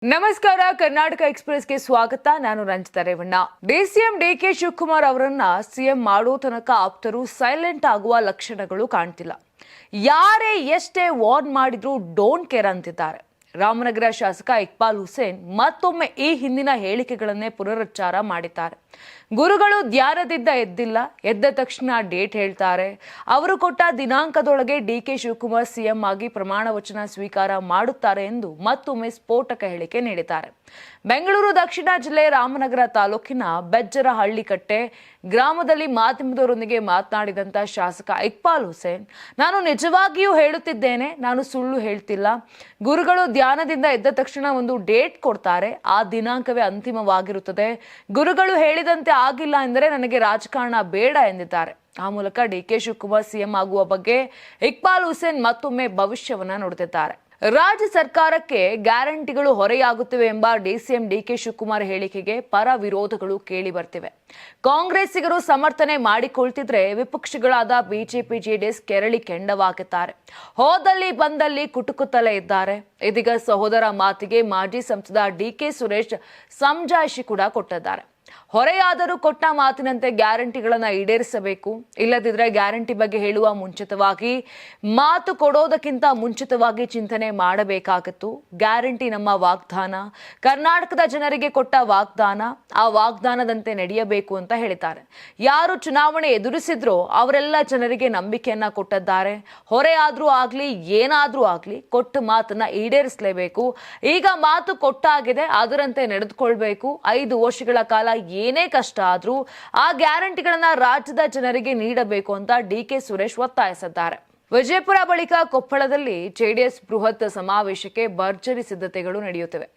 ನಮಸ್ಕಾರ. ಕರ್ನಾಟಕ ಎಕ್ಸ್‌ಪ್ರೆಸ್‌ಗೆ ಸ್ವಾಗತ. ನಾನು ರಂಜಿತಾ ರೇವಣ್ಣ. ಡಿಸಿಎಂ ಡಿಕೆ ಶಿವಕುಮಾರ್ ಅವರನ್ನ ಸಿಎಂ ಮಾಡೋ ತನಕ ಆಪ್ತರು ಸೈಲೆಂಟ್ ಆಗುವ ಲಕ್ಷಣಗಳು ಕಾಣ್ತಿಲ್ಲ. ಯಾರೇ ಎಷ್ಟೇ ವಾರ್ನ್ ಮಾಡಿದ್ರು ಡೋಂಟ್ ಕೇರ್ ಅಂತಿದ್ದಾರೆ. ರಾಮನಗರ ಶಾಸಕ ಇಕ್ಬಾಲ್ ಹುಸೇನ್ ಮತ್ತೊಮ್ಮೆ ಈ ಹಿಂದಿನ ಹೇಳಿಕೆಗಳನ್ನೇ ಪುನರುಚ್ಚಾರ ಮಾಡಿದ್ದಾರೆ. ಗುರುಗಳು ಧ್ಯಾನದಿಂದ ಎದ್ದಿಲ್ಲ, ಎದ್ದ ತಕ್ಷಣ ಡೇಟ್ ಹೇಳ್ತಾರೆ. ಅವರು ಕೊಟ್ಟ ದಿನಾಂಕದೊಳಗೆ ಡಿಕೆ ಶಿವಕುಮಾರ್ ಸಿಎಂ ಆಗಿ ಪ್ರಮಾಣ ವಚನ ಸ್ವೀಕಾರ ಮಾಡುತ್ತಾರೆ ಎಂದು ಮತ್ತೊಮ್ಮೆ ಸ್ಫೋಟಕ ಹೇಳಿಕೆ ನೀಡಿದ್ದಾರೆ. ಬೆಂಗಳೂರು ದಕ್ಷಿಣ ಜಿಲ್ಲೆ ರಾಮನಗರ ತಾಲೂಕಿನ ಬೆಜ್ಜರಹಳ್ಳಿ ಕಟ್ಟೆ ಗ್ರಾಮದಲ್ಲಿ ಮಾಧ್ಯಮದವರೊಂದಿಗೆ ಮಾತನಾಡಿದಂತ ಶಾಸಕ ಇಕ್ಬಾಲ್ ಹುಸೇನ್, ನಾನು ನಿಜವಾಗಿಯೂ ಹೇಳುತ್ತಿದ್ದೇನೆ, ನಾನು ಸುಳ್ಳು ಹೇಳ್ತಿಲ್ಲ. ಗುರುಗಳು ಧ್ಯಾನದಿಂದ ಎದ್ದ ತಕ್ಷಣ ಒಂದು ಡೇಟ್ ಕೊಡ್ತಾರೆ, ಆ ದಿನಾಂಕವೇ ಅಂತಿಮವಾಗಿರುತ್ತದೆ. ಗುರುಗಳು ಹೇಳಿದಂತೆ ಆಗಿಲ್ಲ ಎಂದರೆ ನನಗೆ ರಾಜಕಾರಣ ಬೇಡ ಎಂದಿದ್ದಾರೆ. ಆ ಮೂಲಕ ಡಿಕೆ ಶಿವಕುಮಾರ್ ಸಿಎಂ ಆಗುವ ಬಗ್ಗೆ ಇಕ್ಬಾಲ್ ಹುಸೇನ್ ಮತ್ತೊಮ್ಮೆ ಭವಿಷ್ಯವನ್ನ ನುಡಿದಿದ್ದಾರೆ. ರಾಜ್ಯ ಸರ್ಕಾರಕ್ಕೆ ಗ್ಯಾರಂಟಿಗಳು ಹೊರೆಯಾಗುತ್ತಿವೆ ಎಂಬ ಡಿಸಿಎಂ ಡಿಕೆ ಶಿವಕುಮಾರ್ ಹೇಳಿಕೆಗೆ ಪರ ವಿರೋಧಗಳು ಕೇಳಿ ಬರ್ತಿವೆ. ಕಾಂಗ್ರೆಸ್ಸಿಗರು ಸಮರ್ಥನೆ ಮಾಡಿಕೊಳ್ತಿದ್ರೆ ವಿಪಕ್ಷಗಳಾದ ಬಿಜೆಪಿ ಜೆಡಿಎಸ್ ಕೆರಳಿ ಕೆಂಡವಾಗುತ್ತಾರೆ. ಹೋದಲ್ಲಿ ಬಂದಲ್ಲಿ ಕುಟುಕುತ್ತಲೇ ಇದ್ದಾರೆ. ಇದೀಗ ಸಹೋದರ ಮಾತಿಗೆ ಮಾಜಿ ಸಂಸದ ಡಿಕೆ ಸುರೇಶ್ ಸಮಜಾಯಿಷಿ ಕೂಡ ಕೊಟ್ಟಿದ್ದಾರೆ. ಹೊರೆಯಾದರೂ ಕೊಟ್ಟ ಮಾತಿನಂತೆ ಗ್ಯಾರಂಟಿಗಳನ್ನ ಈಡೇರಿಸಬೇಕು, ಇಲ್ಲದಿದ್ರೆ ಗ್ಯಾರಂಟಿ ಬಗ್ಗೆ ಹೇಳುವ ಮುಂಚಿತವಾಗಿ ಮಾತು ಕೊಡೋದಕ್ಕಿಂತ ಮುಂಚಿತವಾಗಿ ಚಿಂತನೆ ಮಾಡಬೇಕಾಗಿತ್ತು. ಗ್ಯಾರಂಟಿ ನಮ್ಮ ವಾಗ್ದಾನ, ಕರ್ನಾಟಕದ ಜನರಿಗೆ ಕೊಟ್ಟ ವಾಗ್ದಾನ, ಆ ವಾಗ್ದಾನದಂತೆ ನಡೆಯಬೇಕು ಅಂತ ಹೇಳಿದ್ದಾರೆ. ಯಾರು ಚುನಾವಣೆ ಎದುರಿಸಿದ್ರೋ ಅವರೆಲ್ಲ ಜನರಿಗೆ ನಂಬಿಕೆಯನ್ನ ಕೊಟ್ಟಿದ್ದಾರೆ. ಹೊರೆಯಾದ್ರೂ ಆಗ್ಲಿ ಏನಾದ್ರೂ ಆಗ್ಲಿ ಕೊಟ್ಟ ಮಾತನ್ನ ಈಡೇರಿಸಲೇಬೇಕು. ಈಗ ಮಾತು ಕೊಟ್ಟಾಗಿದೆ, ಅದರಂತೆ ನಡೆದುಕೊಳ್ಬೇಕು. 5 ವರ್ಷಗಳ ಕಾಲ ಏನೇ ಕಷ್ಟ ಆದ್ರೂ ಆ ಗ್ಯಾರಂಟಿಗಳನ್ನ ರಾಜ್ಯದ ಜನರಿಗೆ ನೀಡಬೇಕು ಅಂತ ಡಿಕೆ ಸುರೇಶ್ ಒತ್ತಾಯಿಸಿದ್ದಾರೆ. ವಿಜಯಪುರ ಬಳಿಕ ಕೊಪ್ಪಳದಲ್ಲಿ ಜೆಡಿಎಸ್ ಬೃಹತ್ ಸಮಾವೇಶಕ್ಕೆ ಭರ್ಜರಿ ಸಿದ್ಧತೆಗಳು ನಡೆಯುತ್ತಿವೆ.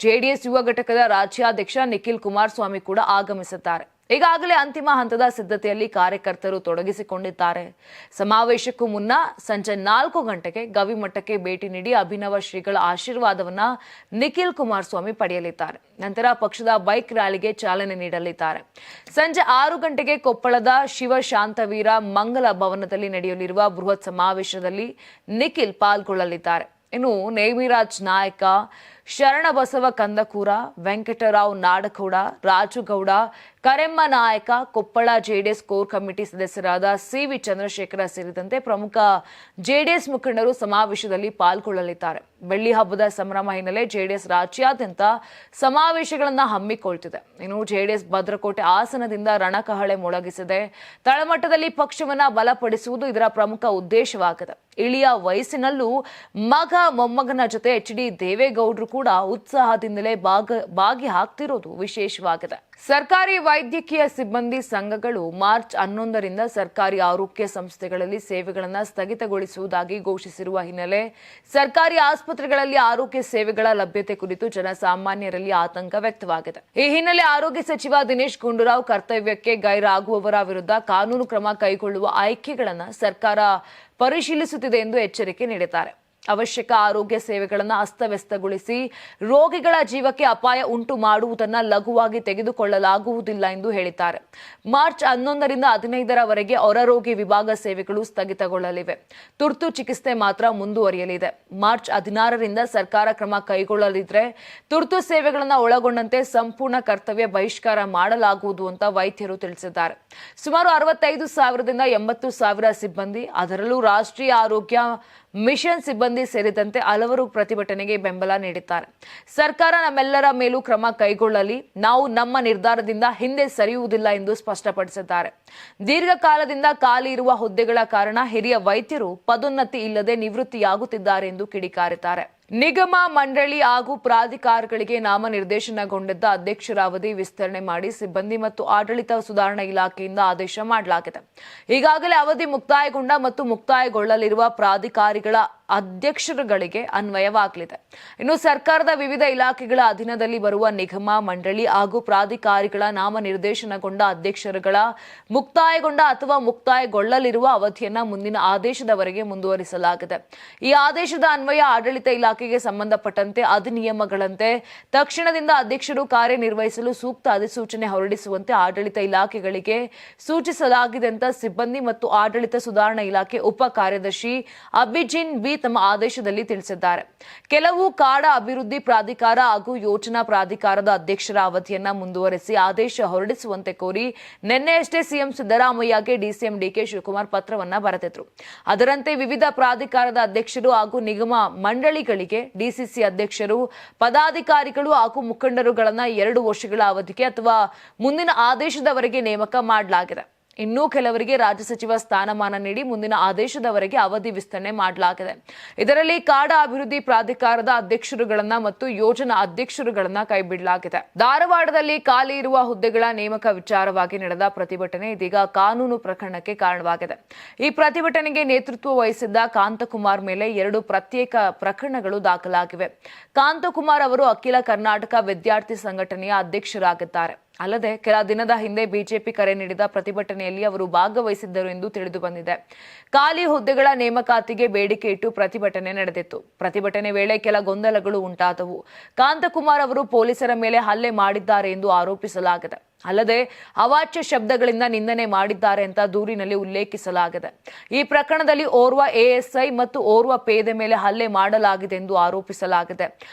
ಜೆಡಿಎಸ್ ಯುವ ಘಟಕದ ರಾಜ್ಯಾಧ್ಯಕ್ಷ ನಿಖಿಲ್ ಕುಮಾರಸ್ವಾಮಿ ಕೂಡ ಆಗಮಿಸಿದ್ದಾರೆ. ಈಗಾಗಲೇ ಅಂತಿಮ ಹಂತದ ಸಿದ್ಧತೆಯಲ್ಲಿ ಕಾರ್ಯಕರ್ತರು ತೊಡಗಿಸಿಕೊಂಡಿದ್ದಾರೆ. ಸಮಾವೇಶಕ್ಕೂ ಮುನ್ನ ಸಂಜೆ 4 ಗಂಟೆಗೆ ಗವಿಮಠಕ್ಕೆ ಭೇಟಿ ನೀಡಿ ಅಭಿನವ ಶ್ರೀಗಳ ಆಶೀರ್ವಾದವನ್ನ ನಿಖಿಲ್ ಕುಮಾರಸ್ವಾಮಿ ಪಡೆಯಲಿದ್ದಾರೆ. ನಂತರ ಪಕ್ಷದ ಬೈಕ್ ರ್ಯಾಲಿಗೆ ಚಾಲನೆ ನೀಡಲಿದ್ದಾರೆ. ಸಂಜೆ 6 ಗಂಟೆಗೆ ಕೊಪ್ಪಳದ ಶಿವಶಾಂತವೀರ ಮಂಗಲ ಭವನದಲ್ಲಿ ನಡೆಯಲಿರುವ ಬೃಹತ್ ಸಮಾವೇಶದಲ್ಲಿ ನಿಖಿಲ್ ಪಾಲ್ಗೊಳ್ಳಲಿದ್ದಾರೆ. ಇನ್ನು ನೇಮಿರಾಜ್ ನಾಯಕ, ಶರಣಬಸವ ಕಂದಕೂರ, ವೆಂಕಟರಾವ್ ನಾಡಗೌಡ, ರಾಜುಗೌಡ, ಕರೆಮ್ಮ ನಾಯಕ, ಕೊಪ್ಪಳ ಜೆಡಿಎಸ್ ಕೋರ್ ಕಮಿಟಿ ಸದಸ್ಯರಾದ ಸಿವಿ ಚಂದ್ರಶೇಖರ ಸೇರಿದಂತೆ ಪ್ರಮುಖ ಜೆಡಿಎಸ್ ಮುಖಂಡರು ಸಮಾವೇಶದಲ್ಲಿ ಪಾಲ್ಗೊಳ್ಳಲಿದ್ದಾರೆ. ಬೆಳ್ಳಿ ಹಬ್ಬದ ಸಂಭ್ರಮ ಹಿನ್ನೆಲೆ ಜೆಡಿಎಸ್ ರಾಜ್ಯಾದ್ಯಂತ ಸಮಾವೇಶಗಳನ್ನು ಹಮ್ಮಿಕೊಳ್ತಿದೆ. ಇನ್ನು ಜೆಡಿಎಸ್ ಭದ್ರಕೋಟೆ ಆಸನದಿಂದ ರಣಕಹಳೆ ಮೊಳಗಿಸಿದೆ. ತಳಮಟ್ಟದಲ್ಲಿ ಪಕ್ಷವನ್ನ ಬಲಪಡಿಸುವುದು ಇದರ ಪ್ರಮುಖ ಉದ್ದೇಶವಾಗಿದೆ. ಇಳಿಯ ವಯಸ್ಸಿನಲ್ಲೂ ಮಗ ಮೊಮ್ಮಗನ ಜೊತೆ ಎಚ್.ಡಿ. ದೇವೇಗೌಡರು ಕೂಡ ಉತ್ಸಾಹದಿಂದಲೇ ಭಾಗಿ ಹಾಕ್ತಿರೋದು ವಿಶೇಷವಾಗಿದೆ. ಸರ್ಕಾರಿ ವೈದ್ಯಕೀಯ ಸಿಬ್ಬಂದಿ ಸಂಘಗಳು ಮಾರ್ಚ್ 11ರಿಂದ ಸರ್ಕಾರಿ ಆರೋಗ್ಯ ಸಂಸ್ಥೆಗಳಲ್ಲಿ ಸೇವೆಗಳನ್ನು ಸ್ಥಗಿತಗೊಳಿಸುವುದಾಗಿ ಘೋಷಿಸಿರುವ ಹಿನ್ನೆಲೆ ಸರ್ಕಾರಿ ಆಸ್ಪತ್ರೆಗಳಲ್ಲಿ ಆರೋಗ್ಯ ಸೇವೆಗಳ ಲಭ್ಯತೆ ಕುರಿತು ಜನಸಾಮಾನ್ಯರಲ್ಲಿ ಆತಂಕ ವ್ಯಕ್ತವಾಗಿದೆ. ಈ ಹಿನ್ನೆಲೆ ಆರೋಗ್ಯ ಸಚಿವ ದಿನೇಶ್ ಗುಂಡೂರಾವ್ ಕರ್ತವ್ಯಕ್ಕೆ ಗೈರಾಗುವವರ ವಿರುದ್ಧ ಕಾನೂನು ಕ್ರಮ ಕೈಗೊಳ್ಳುವ ಆಯ್ಕೆಗಳನ್ನು ಸರ್ಕಾರ ಪರಿಶೀಲಿಸುತ್ತಿದೆ ಎಂದು ಎಚ್ಚರಿಕೆ ನೀಡಿದ್ದಾರೆ. ಅವಶ್ಯಕ ಆರೋಗ್ಯ ಸೇವೆಗಳನ್ನು ಅಸ್ತವ್ಯಸ್ತಗೊಳಿಸಿ ರೋಗಿಗಳ ಜೀವಕ್ಕೆ ಅಪಾಯ ಉಂಟು ಮಾಡುವುದನ್ನು ಲಘುವಾಗಿ ತೆಗೆದುಕೊಳ್ಳಲಾಗುವುದಿಲ್ಲ ಎಂದು ಹೇಳಿದ್ದಾರೆ. ಮಾರ್ಚ್ 11ರಿಂದ 15ರವರೆಗೆ ಹೊರರೋಗಿ ವಿಭಾಗ ಸೇವೆಗಳು ಸ್ಥಗಿತಗೊಳ್ಳಲಿವೆ. ತುರ್ತು ಚಿಕಿತ್ಸೆ ಮಾತ್ರ ಮುಂದುವರಿಯಲಿದೆ. ಮಾರ್ಚ್ 16ರಿಂದ ಸರ್ಕಾರ ಕ್ರಮ ಕೈಗೊಳ್ಳಲಿದ್ರೆ ತುರ್ತು ಸೇವೆಗಳನ್ನು ಒಳಗೊಂಡಂತೆ ಸಂಪೂರ್ಣ ಕರ್ತವ್ಯ ಬಹಿಷ್ಕಾರ ಮಾಡಲಾಗುವುದು ಅಂತ ವೈದ್ಯರು ತಿಳಿಸಿದ್ದಾರೆ. ಸುಮಾರು 65,000ದಿಂದ 80,000 ಸಿಬ್ಬಂದಿ, ಅದರಲ್ಲೂ ರಾಷ್ಟ್ರೀಯ ಆರೋಗ್ಯ ಮಿಷನ್ ಸಿಬ್ಬಂದಿ ಸೇರಿದಂತೆ ಹಲವರು ಪ್ರತಿಭಟನೆಗೆ ಬೆಂಬಲ ನೀಡಿದ್ದಾರೆ. ಸರ್ಕಾರ ನಮ್ಮೆಲ್ಲರ ಮೇಲೂ ಕ್ರಮ ಕೈಗೊಳ್ಳಲಿ, ನಾವು ನಮ್ಮ ನಿರ್ಧಾರದಿಂದ ಹಿಂದೆ ಸರಿಯುವುದಿಲ್ಲ ಎಂದು ಸ್ಪಷ್ಟಪಡಿಸಿದ್ದಾರೆ. ದೀರ್ಘಕಾಲದಿಂದ ಖಾಲಿ ಇರುವ ಹುದ್ದೆಗಳ ಕಾರಣ ಹಿರಿಯ ವೈದ್ಯರು ಪದೋನ್ನತಿ ಇಲ್ಲದೆ ನಿವೃತ್ತಿಯಾಗುತ್ತಿದ್ದಾರೆ ಎಂದು ಕಿಡಿಕಾರಿದ್ದಾರೆ. ನಿಗಮ, ಮಂಡಳಿ ಹಾಗೂ ಪ್ರಾಧಿಕಾರಗಳಿಗೆ ನಾಮನಿರ್ದೇಶನಗೊಂಡಿದ್ದ ಅಧ್ಯಕ್ಷರ ಅವಧಿ ವಿಸ್ತರಣೆ ಮಾಡಿ ಸಿಬ್ಬಂದಿ ಮತ್ತು ಆಡಳಿತ ಸುಧಾರಣಾ ಇಲಾಖೆಯಿಂದ ಆದೇಶ ಮಾಡಲಾಗಿದೆ. ಈಗಾಗಲೇ ಅವಧಿ ಮುಕ್ತಾಯಗೊಂಡ ಮತ್ತು ಮುಕ್ತಾಯಗೊಳ್ಳಲಿರುವ ಪ್ರಾಧಿಕಾರಿಗಳ ಅಧ್ಯಕ್ಷರುಗಳಿಗೆ ಅನ್ವಯವಾಗಲಿದೆ. ಇನ್ನು ಸರ್ಕಾರದ ವಿವಿಧ ಇಲಾಖೆಗಳ ಅಧೀನದಲ್ಲಿ ಬರುವ ನಿಗಮ, ಮಂಡಳಿ ಹಾಗೂ ಪ್ರಾಧಿಕಾರಿಗಳ ನಾಮನಿರ್ದೇಶನಗೊಂಡ ಅಧ್ಯಕ್ಷರುಗಳ ಮುಕ್ತಾಯಗೊಂಡ ಅಥವಾ ಮುಕ್ತಾಯಗೊಳ್ಳಲಿರುವ ಅವಧಿಯನ್ನ ಮುಂದಿನ ಆದೇಶದವರೆಗೆ ಮುಂದುವರಿಸಲಾಗಿದೆ. ಈ ಆದೇಶದ ಅನ್ವಯ ಆಡಳಿತ ಇಲಾಖೆಗೆ ಸಂಬಂಧಪಟ್ಟಂತೆ ಅಧಿನಿಯಮಗಳಂತೆ ತಕ್ಷಣದಿಂದ ಅಧ್ಯಕ್ಷರು ಕಾರ್ಯನಿರ್ವಹಿಸಲು ಸೂಕ್ತ ಅಧಿಸೂಚನೆ ಹೊರಡಿಸುವಂತೆ ಆಡಳಿತ ಇಲಾಖೆಗಳಿಗೆ ಸೂಚಿಸಲಾಗಿದೆ ಅಂತ ಸಿಬ್ಬಂದಿ ಮತ್ತು ಆಡಳಿತ ಸುಧಾರಣಾ ಇಲಾಖೆ ಉಪ ಕಾರ್ಯದರ್ಶಿ ಅಭಿಜಿನ್ ಬಿ ತಮ್ಮ ಆದೇಶದಲ್ಲಿ ತಿಳಿಸಿದ್ದಾರೆ. ಕೆಲವು ಕಾಡ ಅಭಿವೃದ್ಧಿ ಪ್ರಾಧಿಕಾರ ಹಾಗೂ ಯೋಜನಾ ಪ್ರಾಧಿಕಾರದ ಅಧ್ಯಕ್ಷರ ಅವಧಿಯನ್ನ ಮುಂದುವರೆಸಿ ಆದೇಶ ಹೊರಡಿಸುವಂತೆ ಕೋರಿ ನಿನ್ನೆಯಷ್ಟೇ ಸಿಎಂ ಸಿದ್ದರಾಮಯ್ಯಗೆ ಡಿಸಿಎಂ ಡಿಕೆ ಶಿವಕುಮಾರ್ ಪತ್ರವನ್ನ ಬರೆದಿದ್ರು. ಅದರಂತೆ ವಿವಿಧ ಪ್ರಾಧಿಕಾರದ ಅಧ್ಯಕ್ಷರು ಹಾಗೂ ನಿಗಮ ಮಂಡಳಿಗಳಿಗೆ ಡಿಸಿಸಿ ಅಧ್ಯಕ್ಷರು, ಪದಾಧಿಕಾರಿಗಳು ಹಾಗೂ ಮುಖಂಡರುಗಳನ್ನ 2 ವರ್ಷಗಳ ಅವಧಿಗೆ ಅಥವಾ ಮುಂದಿನ ಆದೇಶದವರೆಗೆ ನೇಮಕ ಮಾಡಲಾಗಿದೆ. ಇನ್ನೂ ಕೆಲವರಿಗೆ ರಾಜ್ಯ ಸಚಿವ ಸ್ಥಾನಮಾನ ನೀಡಿ ಮುಂದಿನ ಆದೇಶದವರೆಗೆ ಅವಧಿ ವಿಸ್ತರಣೆ ಮಾಡಲಾಗಿದೆ. ಇದರಲ್ಲಿ ಕಾಡ ಅಭಿವೃದ್ಧಿ ಪ್ರಾಧಿಕಾರದ ಅಧ್ಯಕ್ಷರುಗಳನ್ನ ಮತ್ತು ಯೋಜನಾ ಅಧ್ಯಕ್ಷರುಗಳನ್ನ ಕೈಬಿಡಲಾಗಿದೆ. ಧಾರವಾಡದಲ್ಲಿ ಖಾಲಿ ಇರುವ ಹುದ್ದೆಗಳ ನೇಮಕ ವಿಚಾರವಾಗಿ ನಡೆದ ಪ್ರತಿಭಟನೆ ಇದೀಗ ಕಾನೂನು ಪ್ರಕರಣಕ್ಕೆ ಕಾರಣವಾಗಿದೆ. ಈ ಪ್ರತಿಭಟನೆಗೆ ನೇತೃತ್ವ ವಹಿಸಿದ್ದ ಕಾಂತಕುಮಾರ್ ಮೇಲೆ 2 ಪ್ರತ್ಯೇಕ ಪ್ರಕರಣಗಳು ದಾಖಲಾಗಿವೆ. ಕಾಂತಕುಮಾರ್ ಅವರು ಅಖಿಲ ಕರ್ನಾಟಕ ವಿದ್ಯಾರ್ಥಿ ಸಂಘಟನೆಯ ಅಧ್ಯಕ್ಷರಾಗಿದ್ದಾರೆ. ಅಲ್ಲದೆ ಕೆಲ ದಿನದ ಹಿಂದೆ ಬಿಜೆಪಿ ಕರೆ ನೀಡಿದ ಪ್ರತಿಭಟನೆಯಲ್ಲಿ ಅವರು ಭಾಗವಹಿಸಿದ್ದರು ಎಂದು ತಿಳಿದು ಬಂದಿದೆ. ಖಾಲಿ ಹುದ್ದೆಗಳ ನೇಮಕಾತಿಗೆ ಬೇಡಿಕೆ ಇಟ್ಟು ಪ್ರತಿಭಟನೆ ನಡೆದಿತ್ತು. ಪ್ರತಿಭಟನೆ ವೇಳೆ ಕೆಲ ಗೊಂದಲಗಳು ಉಂಟಾದವು. ಕಾಂತಕುಮಾರ್ ಅವರು ಪೊಲೀಸರ ಮೇಲೆ ಹಲ್ಲೆ ಮಾಡಿದ್ದಾರೆ ಎಂದು ಆರೋಪಿಸಲಾಗಿದೆ. ಅಲ್ಲದೆ ಅವಾಚ್ಯ ಶಬ್ದಗಳಿಂದ ನಿಂದನೆ ಮಾಡಿದ್ದಾರೆ ಅಂತ ದೂರಿನಲ್ಲಿ ಉಲ್ಲೇಖಿಸಲಾಗಿದೆ. ಈ ಪ್ರಕರಣದಲ್ಲಿ ಓರ್ವ ಎಎಸ್ಐ ಮತ್ತು ಓರ್ವ ಪೇದೆ ಮೇಲೆ ಹಲ್ಲೆ ಮಾಡಲಾಗಿದೆ ಎಂದು ಆರೋಪಿಸಲಾಗಿದೆ.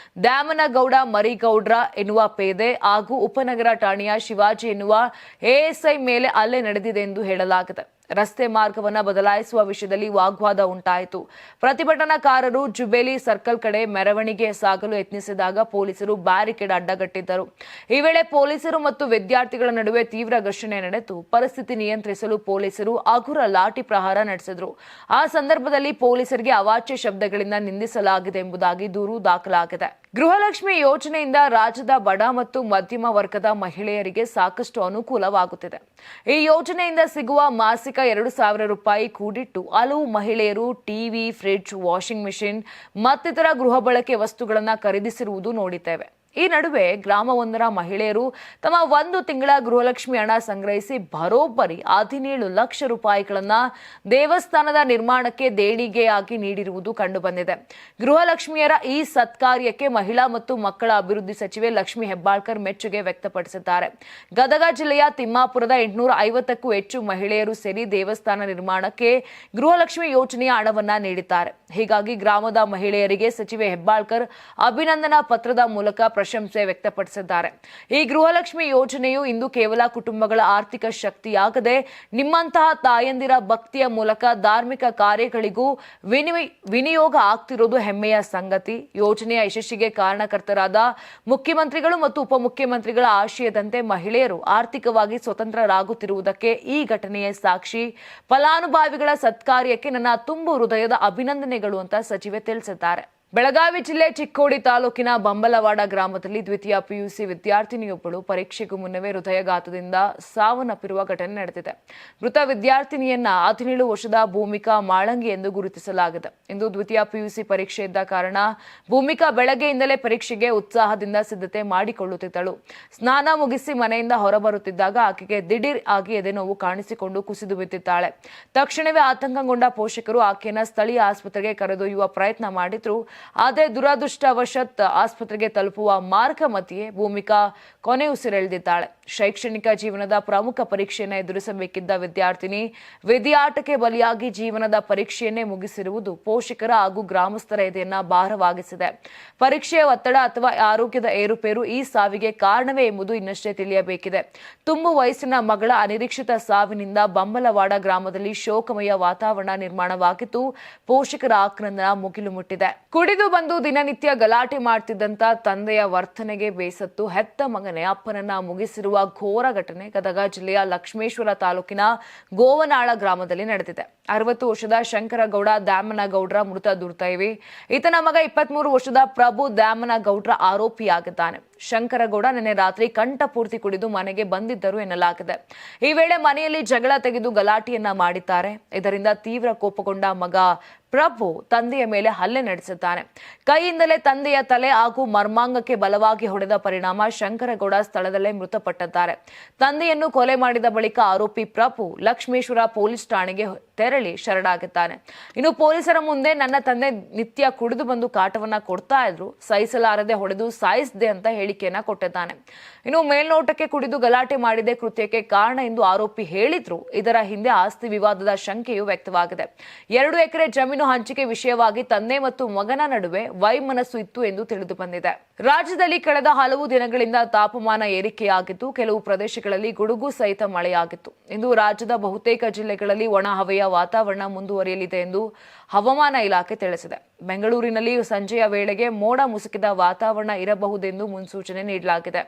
ದ್ಯಾಮನಗೌಡ ಮರಿಗೌಡ್ರ ಎನ್ನುವ ಪೇದೆ ಹಾಗೂ ಉಪನಗರ ಠಾಣೆಯ ಶಿವಾಜಿ ಎನ್ನುವ ಎಎಸ್ಐ ಮೇಲೆ ಹಲ್ಲೆ ನಡೆದಿದೆ ಎಂದು ಹೇಳಲಾಗಿದೆ. ರಸ್ತೆ ಮಾರ್ಗವನ್ನು ಬದಲಾಯಿಸುವ ವಿಷಯದಲ್ಲಿ ವಾಗ್ವಾದ ಉಂಟಾಯಿತು. ಪ್ರತಿಭಟನಾಕಾರರು ಜುಬೇಲಿ ಸರ್ಕಲ್ ಕಡೆ ಮೆರವಣಿಗೆ ಸಾಗಲು ಯತ್ನಿಸಿದಾಗ ಪೊಲೀಸರು ಬ್ಯಾರಿಕೇಡ್ ಅಡ್ಡಗಟ್ಟಿದ್ದರು. ಈ ವೇಳೆ ಪೊಲೀಸರು ಮತ್ತು ವಿದ್ಯಾರ್ಥಿಗಳ ನಡುವೆ ತೀವ್ರ ಘರ್ಷಣೆ ನಡೆದು ಪರಿಸ್ಥಿತಿ ನಿಯಂತ್ರಿಸಲು ಪೊಲೀಸರು ಹಗುರ ಲಾಠಿ ಪ್ರಹಾರ ನಡೆಸಿದರು. ಆ ಸಂದರ್ಭದಲ್ಲಿ ಪೊಲೀಸರಿಗೆ ಅವಾಚ್ಯ ಶಬ್ದಗಳಿಂದ ನಿಂದಿಸಲಾಗಿದೆ ಎಂಬುದಾಗಿ ದೂರು ದಾಖಲಾಗಿದೆ. ಗೃಹಲಕ್ಷ್ಮಿ ಯೋಜನೆಯಿಂದ ರಾಜ್ಯದ ಬಡ ಮತ್ತು ಮಧ್ಯಮ ವರ್ಗದ ಮಹಿಳೆಯರಿಗೆ ಸಾಕಷ್ಟು ಅನುಕೂಲವಾಗುತ್ತಿದೆ. ಈ ಯೋಜನೆಯಿಂದ ಸಿಗುವ ಮಾಸಿಕ 2,000 ರೂಪಾಯಿ ಕೂಡಿಟ್ಟು ಹಲವು ಮಹಿಳೆಯರು ಟಿವಿ, ಫ್ರಿಡ್ಜ್, ವಾಷಿಂಗ್ ಮೆಷಿನ್ ಮತ್ತಿತರ ಗೃಹ ಬಳಕೆ ವಸ್ತುಗಳನ್ನು ಖರೀದಿಸಿರುವುದು ನೋಡಿದ್ದೇವೆ. ಈ ನಡುವೆ ಗ್ರಾಮವೊಂದರ ಮಹಿಳೆಯರು ತಮ್ಮ 1 ತಿಂಗಳ ಗೃಹಲಕ್ಷ್ಮಿ ಹಣ ಸಂಗ್ರಹಿಸಿ ಬರೋಬ್ಬರಿ 17 ಲಕ್ಷ ರೂಪಾಯಿಗಳನ್ನ ದೇವಸ್ಥಾನದ ನಿರ್ಮಾಣಕ್ಕೆ ದೇಣಿಗೆಯಾಗಿ ನೀಡಿರುವುದು ಕಂಡುಬಂದಿದೆ. ಗೃಹಲಕ್ಷ್ಮಿಯರ ಈ ಸತ್ಕಾರ್ಯಕ್ಕೆ ಮಹಿಳಾ ಮತ್ತು ಮಕ್ಕಳ ಅಭಿವೃದ್ಧಿ ಸಚಿವೆ ಲಕ್ಷ್ಮಿ ಹೆಬ್ಬಾಳ್ಕರ್ ಮೆಚ್ಚುಗೆ ವ್ಯಕ್ತಪಡಿಸಿದ್ದಾರೆ. ಗದಗ ಜಿಲ್ಲೆಯ ತಿಮ್ಮಾಪುರದ 850ಕ್ಕೂ ಹೆಚ್ಚು ಮಹಿಳೆಯರು ಸೇರಿ ದೇವಸ್ಥಾನ ನಿರ್ಮಾಣಕ್ಕೆ ಗೃಹಲಕ್ಷ್ಮಿ ಯೋಜನೆಯ ಹಣವನ್ನ ನೀಡಿದ್ದಾರೆ. ಹೀಗಾಗಿ ಗ್ರಾಮದ ಮಹಿಳೆಯರಿಗೆ ಸಚಿವೆ ಹೆಬ್ಬಾಳ್ಕರ್ ಅಭಿನಂದನಾ ಪತ್ರದ ಮೂಲಕ ಪ್ರಶಂಸೆ ವ್ಯಕ್ತಪಡಿಸಿದ್ದಾರೆ. ಈ ಗೃಹಲಕ್ಷ್ಮಿ ಯೋಜನೆಯು ಇಂದು ಕೇವಲ ಕುಟುಂಬಗಳ ಆರ್ಥಿಕ ಶಕ್ತಿಯಾಗದೆ ನಿಮ್ಮಂತಹ ತಾಯಂದಿರ ಭಕ್ತಿಯ ಮೂಲಕ ಧಾರ್ಮಿಕ ಕಾರ್ಯಗಳಿಗೂ ವಿನಿಯೋಗ ಆಗ್ತಿರೋದು ಹೆಮ್ಮೆಯ ಸಂಗತಿ. ಯೋಜನೆಯ ಯಶಸ್ಸಿಗೆ ಕಾರಣಕರ್ತರಾದ ಮುಖ್ಯಮಂತ್ರಿಗಳು ಮತ್ತು ಉಪಮುಖ್ಯಮಂತ್ರಿಗಳ ಆಶಯದಂತೆ ಮಹಿಳೆಯರು ಆರ್ಥಿಕವಾಗಿ ಸ್ವತಂತ್ರರಾಗುತ್ತಿರುವುದಕ್ಕೆ ಈ ಘಟನೆಯ ಸಾಕ್ಷಿ. ಫಲಾನುಭವಿಗಳ ಸತ್ಕಾರ್ಯಕ್ಕೆ ನನ್ನ ತುಂಬು ಹೃದಯದ ಅಭಿನಂದನೆಗಳು ಅಂತ ಸಚಿವೆ ತಿಳಿಸಿದ್ದಾರೆ. ಬೆಳಗಾವಿ ಜಿಲ್ಲೆ ಚಿಕ್ಕೋಡಿ ತಾಲೂಕಿನ ಬಂಬಲವಾಡ ಗ್ರಾಮದಲ್ಲಿ ದ್ವಿತೀಯ ಪಿಯುಸಿ ವಿದ್ಯಾರ್ಥಿನಿಯೊಬ್ಬಳು ಪರೀಕ್ಷೆಗೂ ಮುನ್ನವೇ ಹೃದಯಘಾತದಿಂದ ಸಾವನ್ನಪ್ಪಿರುವ ಘಟನೆ ನಡೆದಿದೆ. ಮೃತ ವಿದ್ಯಾರ್ಥಿನಿಯನ್ನ 17 ವರ್ಷದ ಭೂಮಿಕಾ ಮಾಳಂಗಿ ಎಂದು ಗುರುತಿಸಲಾಗಿದೆ. ಇಂದು ದ್ವಿತೀಯ ಪಿಯುಸಿ ಪರೀಕ್ಷೆ ಇದ್ದ ಕಾರಣ ಭೂಮಿಕಾ ಬೆಳಗ್ಗೆಯಿಂದಲೇ ಪರೀಕ್ಷೆಗೆ ಉತ್ಸಾಹದಿಂದ ಸಿದ್ಧತೆ ಮಾಡಿಕೊಳ್ಳುತ್ತಿದ್ದಳು. ಸ್ನಾನ ಮುಗಿಸಿ ಮನೆಯಿಂದ ಹೊರಬರುತ್ತಿದ್ದಾಗ ಆಕೆಗೆ ದಿಢೀರ್ ಆಗಿ ಎದೆನೋವು ಕಾಣಿಸಿಕೊಂಡು ಕುಸಿದು ಬಿದ್ದಿದ್ದಾಳೆ. ತಕ್ಷಣವೇ ಆತಂಕಗೊಂಡ ಪೋಷಕರು ಆಕೆಯನ್ನ ಸ್ಥಳೀಯ ಆಸ್ಪತ್ರೆಗೆ ಕರೆದೊಯ್ಯುವ ಪ್ರಯತ್ನ ಮಾಡಿದ್ರು. ಆದರೆ ದುರದೃಷ್ಟವಶತ್ ಆಸ್ಪತ್ರೆಗೆ ತಲುಪುವ ಮಾರ್ಗ ಮಧ್ಯೆ ಭೂಮಿಕಾ ಕೊನೆ ಉಸಿರೆಳೆದಿದ್ದಾಳೆ. ಶೈಕ್ಷಣಿಕ ಜೀವನದ ಪ್ರಮುಖ ಪರೀಕ್ಷೆಯನ್ನು ಎದುರಿಸಬೇಕಿದ್ದ ವಿದ್ಯಾರ್ಥಿನಿ ವಿಧಿಯಾಟಕ್ಕೆ ಬಲಿಯಾಗಿ ಜೀವನದ ಪರೀಕ್ಷೆಯನ್ನೇ ಮುಗಿಸಿರುವುದು ಪೋಷಕರ ಹಾಗೂ ಗ್ರಾಮಸ್ಥರ ಎದೆಯನ್ನ ಭಾರವಾಗಿಸಿದೆ. ಪರೀಕ್ಷೆಯ ಒತ್ತಡ ಅಥವಾ ಆರೋಗ್ಯದ ಏರುಪೇರು ಈ ಸಾವಿಗೆ ಕಾರಣವೇ ಎಂಬುದು ಇನ್ನಷ್ಟೇ ತಿಳಿಯಬೇಕಿದೆ. ತುಂಬು ವಯಸ್ಸಿನ ಮಗಳ ಅನಿರೀಕ್ಷಿತ ಸಾವಿನಿಂದ ಬಂಬಲವಾಡ ಗ್ರಾಮದಲ್ಲಿ ಶೋಕಮಯ ವಾತಾವರಣ ನಿರ್ಮಾಣವಾಗಿದ್ದು ಪೋಷಕರ ಆಕ್ರಂದನ ಮುಗಿಲು ಮುಟ್ಟಿದೆ. ಕುಡಿದು ಬಂದು ದಿನನಿತ್ಯ ಗಲಾಟೆ ಮಾಡ್ತಿದ್ದಂತ ತಂದೆಯ ವರ್ತನೆಗೆ ಬೇಸತ್ತು ಹೆತ್ತ ಮಗನೇ ಅಪ್ಪನನ್ನ ಮುಗಿಸಿರುವ ಘೋರ ಘಟನೆ ಗದಗ ಜಿಲ್ಲೆಯ ಲಕ್ಷ್ಮೇಶ್ವರ ತಾಲೂಕಿನ ಗೋವನಾಳ ಗ್ರಾಮದಲ್ಲಿ ನಡೆದಿದೆ. 60 ವರ್ಷದ ಶಂಕರಗೌಡ ದ್ಯಾಮನಗೌಡ್ರ ಮೃತ ದುರ್ದೈವಿ. ಈತನ ಮಗ 23 ವರ್ಷದ ಪ್ರಭು ದ್ಯಾಮನಗೌಡ್ರ ಆರೋಪಿಯಾಗಿದ್ದಾನೆ. ಶಂಕರಗೌಡ ನಿನ್ನೆ ರಾತ್ರಿ ಕಂಠಪೂರ್ತಿ ಕುಡಿದು ಮನೆಗೆ ಬಂದಿದ್ದರು ಎನ್ನಲಾಗಿದೆ. ಈ ವೇಳೆ ಮನೆಯಲ್ಲಿ ಜಗಳ ತೆಗೆದು ಗಲಾಟೆಯನ್ನ ಮಾಡಿದ್ದಾರೆ. ಇದರಿಂದ ತೀವ್ರ ಕೋಪಗೊಂಡ ಮಗ ಪ್ರಭು ತಂದೆಯ ಮೇಲೆ ಹಲ್ಲೆ ನಡೆಸಿದ್ದಾನೆ. ಕೈಯಿಂದಲೇ ತಂದೆಯ ತಲೆ ಹಾಗೂ ಮರ್ಮಾಂಗಕ್ಕೆ ಬಲವಾಗಿ ಹೊಡೆದ ಪರಿಣಾಮ ಶಂಕರಗೌಡ ಸ್ಥಳದಲ್ಲೇ ಮೃತಪಟ್ಟಿದ್ದಾರೆ. ತಂದೆಯನ್ನು ಕೊಲೆ ಮಾಡಿದ ಬಳಿಕ ಆರೋಪಿ ಪ್ರಭು ಲಕ್ಷ್ಮೇಶ್ವರ ಪೊಲೀಸ್ ಠಾಣೆಗೆ ತೆರಳಿ ಶರಣಾಗಿದ್ದಾನೆ. ಇನ್ನು ಪೊಲೀಸರ ಮುಂದೆ ನನ್ನ ತಂದೆ ನಿತ್ಯ ಕುಡಿದು ಬಂದು ಕಾಟವನ್ನ ಕೊಡ್ತಾ ಇದ್ರು, ಸಹಿಸಲಾರದೆ ಹೊಡೆದು ಸಾಯಿಸಿದೆ ಅಂತ ಹೇಳಿ ಹೇಳಿಕೆಯನ್ನ ಕೊಟ್ಟಿದ್ದಾನೆ. ಇನ್ನು ಮೇಲ್ನೋಟಕ್ಕೆ ಕುಡಿದು ಗಲಾಟೆ ಮಾಡಿದೆ ಕೃತ್ಯಕ್ಕೆ ಕಾರಣ ಎಂದು ಆರೋಪಿ ಹೇಳಿದ್ರು. ಇದರ ಹಿಂದೆ ಆಸ್ತಿ ವಿವಾದದ ಶಂಕೆಯೂ ವ್ಯಕ್ತವಾಗಿದೆ. 2 ಎಕರೆ ಜಮೀನು ಹಂಚಿಕೆ ವಿಷಯವಾಗಿ ತಂದೆ ಮತ್ತು ಮಗನ ನಡುವೆ ವೈಮನಸ್ಸು ಇತ್ತು ಎಂದು ತಿಳಿದು ಬಂದಿದೆ. ರಾಜ್ಯದಲ್ಲಿ ಕಳೆದ ಹಲವು ದಿನಗಳಿಂದ ತಾಪಮಾನ ಏರಿಕೆಯಾಗಿದ್ದು, ಕೆಲವು ಪ್ರದೇಶಗಳಲ್ಲಿ ಗುಡುಗು ಸಹಿತ ಮಳೆಯಾಗಿತ್ತು. ಇಂದು ರಾಜ್ಯದ ಬಹುತೇಕ ಜಿಲ್ಲೆಗಳಲ್ಲಿ ಒಣ ಹವೆಯ ವಾತಾವರಣ ಮುಂದುವರಿಯಲಿದೆ ಎಂದು ಹವಾಮಾನ ಇಲಾಖೆ ತಿಳಿಸಿದೆ. ಬೆಂಗಳೂರಿನಲ್ಲಿ ಸಂಜೆಯ ವೇಳೆಗೆ ಮೋಡ ಮುಸುಕಿದ ವಾತಾವರಣ ಇರಬಹುದೆಂದು ಮುನ್ಸೂಚನೆ ನೀಡಲಾಗಿದೆ.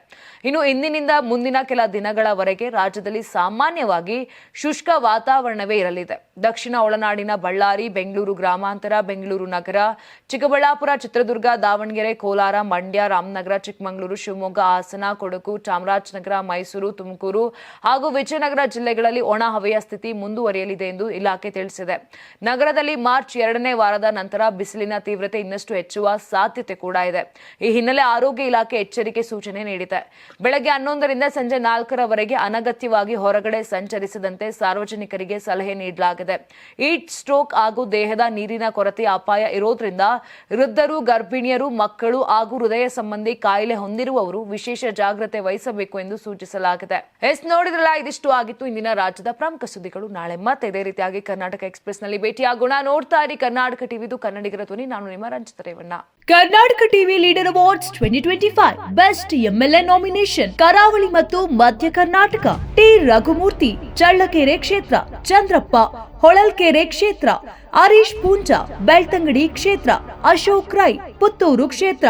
ಇನ್ನು ಇಂದಿನಿಂದ ಮುಂದಿನ ಕೆಲ ದಿನಗಳವರೆಗೆ ರಾಜ್ಯದಲ್ಲಿ ಸಾಮಾನ್ಯವಾಗಿ ಶುಷ್ಕ ವಾತಾವರಣವೇ ಇರಲಿದೆ. ದಕ್ಷಿಣ ಒಳನಾಡಿನ ಬಳ್ಳಾರಿ, ಬೆಂಗಳೂರು ಗ್ರಾಮಾಂತರ, ಬೆಂಗಳೂರು ನಗರ, ಚಿಕ್ಕಬಳ್ಳಾಪುರ, ಚಿತ್ರದುರ್ಗ, ದಾವಣಗೆರೆ, ಕೋಲಾರ, ಮಂಡ್ಯ, ರಾಮನಗರ, ಚಿಕ್ಕಮಗಳೂರು, ಶಿವಮೊಗ್ಗ, ಹಾಸನ, ಕೊಡಗು, ಚಾಮರಾಜನಗರ, ಮೈಸೂರು, ತುಮಕೂರು ಹಾಗೂ ವಿಜಯನಗರ ಜಿಲ್ಲೆಗಳಲ್ಲಿ ಒಣ ಹವೆಯ ಸ್ಥಿತಿ ಮುಂದುವರಿಯಲಿದೆ ಎಂದು ಇಲಾಖೆ ತಿಳಿಸಿದೆ. ನಗರದಲ್ಲಿ ಮಾರ್ಚ್ 2ನೇ ವಾರದ ನಂತರ ಬಿಸಿಲಿನ ತೀವ್ರತೆ ಇನ್ನಷ್ಟು ಹೆಚ್ಚುವ ಸಾಧ್ಯತೆ ಕೂಡ ಇದೆ. ಈ ಹಿನ್ನೆಲೆ ಆರೋಗ್ಯ ಇಲಾಖೆ ಎಚ್ಚರಿಕೆ ಸೂಚನೆ ನೀಡಿದೆ. ಬೆಳಗ್ಗೆ 11ರಿಂದ ಸಂಜೆ 4ರವರೆಗೆ ಅನಗತ್ಯವಾಗಿ ಹೊರಗಡೆ ಸಂಚರಿಸದಂತೆ ಸಾರ್ವಜನಿಕರಿಗೆ ಸಲಹೆ ನೀಡಲಾಗಿದೆ. ಹೀಟ್ ಸ್ಟ್ರೋಕ್ ಹಾಗೂ ದೇಹದ ನೀರಿನ ಕೊರತೆಯ ಅಪಾಯ ಇರೋದ್ರಿಂದ ವೃದ್ಧರು, ಗರ್ಭಿಣಿಯರು, ಮಕ್ಕಳು ಹಾಗೂ ಹೃದಯ ಸಂಬಂಧಿ ಕಾಯಿಲೆ ಹೊಂದಿರುವವರು ವಿಶೇಷ ಜಾಗ್ರತೆ ವಹಿಸಬೇಕು ಎಂದು ಸೂಚಿಸಲಾಗಿದೆ. ನೋಡಿದ್ರಲ್ಲ, ಇದಿಷ್ಟು ಆಗಿತ್ತು ಇಂದಿನ ರಾಜ್ಯದ ಪ್ರಮುಖ ಸುದ್ದಿಗಳು. ನಾಳೆ ಮತ್ತೆ ಇದೇ ರೀತಿಯಾಗಿ ಕರ್ನಾಟಕ ಎಕ್ಸ್‌ಪ್ರೆಸ್ ನಲ್ಲಿ ಭೇಟಿಯಾಗೋಣ. ನೋಡ್ತಾ ಇರಿ ಕರ್ನಾಟಕ ಟಿವಿದು ಕನ್ನಡಿಗರ ಧ್ವನಿ. ನಾನು ನಿಮ್ಮ Ranjith Revanna. Karnataka TV leader awards 2025 best MLA nomination Karavali ಮತ್ತು ಮಧ್ಯ ಕರ್ನಾಟಕ. ಟಿ ರಘುಮೂರ್ತಿ ಚಳ್ಳಕೆರೆ ಕ್ಷೇತ್ರ, ಚಂದ್ರಪ್ಪ ಹೊಳಲ್ಕೆರೆ ಕ್ಷೇತ್ರ, ಹರೀಶ್ ಪೂಂಜಾ ಬೆಳ್ತಂಗಡಿ ಕ್ಷೇತ್ರ, ಅಶೋಕ್ ರೈ ಪುತ್ತೂರು ಕ್ಷೇತ್ರ,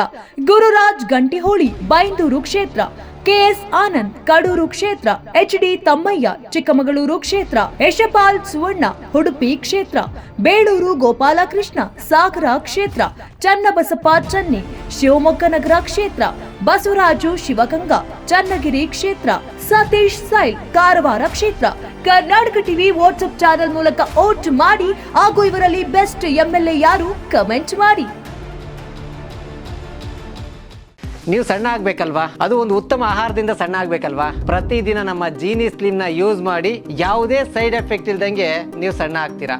ಗುರುರಾಜ್ ಗಂಟಿಹೋಳಿ ಬೈಂದೂರು ಕ್ಷೇತ್ರ, ಕೆಎಸ್ ಆನಂದ್ ಕಡೂರು ಕ್ಷೇತ್ರ, ಎಚ್ಡಿ ತಮ್ಮಯ್ಯ ಚಿಕ್ಕಮಗಳೂರು ಕ್ಷೇತ್ರ, ಯಶಪಾಲ್ ಸುವರ್ಣ ಉಡುಪಿ ಕ್ಷೇತ್ರ, ಬೇಳೂರು ಗೋಪಾಲಕೃಷ್ಣ ಸಾಗರ ಕ್ಷೇತ್ರ, ಚನ್ನಬಸಪ್ಪ ಚನ್ನಿ ಶಿವಮೊಗ್ಗ ನಗರ ಕ್ಷೇತ್ರ, ಬಸವರಾಜು ಶಿವಗಂಗಾ ಚನ್ನಗಿರಿ ಕ್ಷೇತ್ರ, ಸತೀಶ್ ಸೈಲ್ ಕಾರವಾರ ಕ್ಷೇತ್ರ. ಕರ್ನಾಟಕ ಟಿವಿ ವಾಟ್ಸ್ಆಪ್ ಚಾನೆಲ್ ಮೂಲಕ ವೋಟ್ ಮಾಡಿ ಹಾಗೂ ಇವರಲ್ಲಿ ಬೆಸ್ಟ್ ಎಂಎಲ್ಎ ಯಾರು ಕಮೆಂಟ್ ಮಾಡಿ. ನೀವು ಸಣ್ಣ ಆಗ್ಬೇಕಲ್ವಾ? ಅದು ಒಂದು ಉತ್ತಮ ಆಹಾರದಿಂದ ಸಣ್ಣ ಆಗ್ಬೇಕಲ್ವಾ? ಪ್ರತಿದಿನ ನಮ್ಮ ಜೀನಿ ಸ್ಲಿಮ್ ನ ಯೂಸ್ ಮಾಡಿ ಯಾವುದೇ ಸೈಡ್ ಎಫೆಕ್ಟ್ ಇಲ್ದಂಗೆ ನೀವು ಸಣ್ಣ ಆಗ್ತೀರಾ.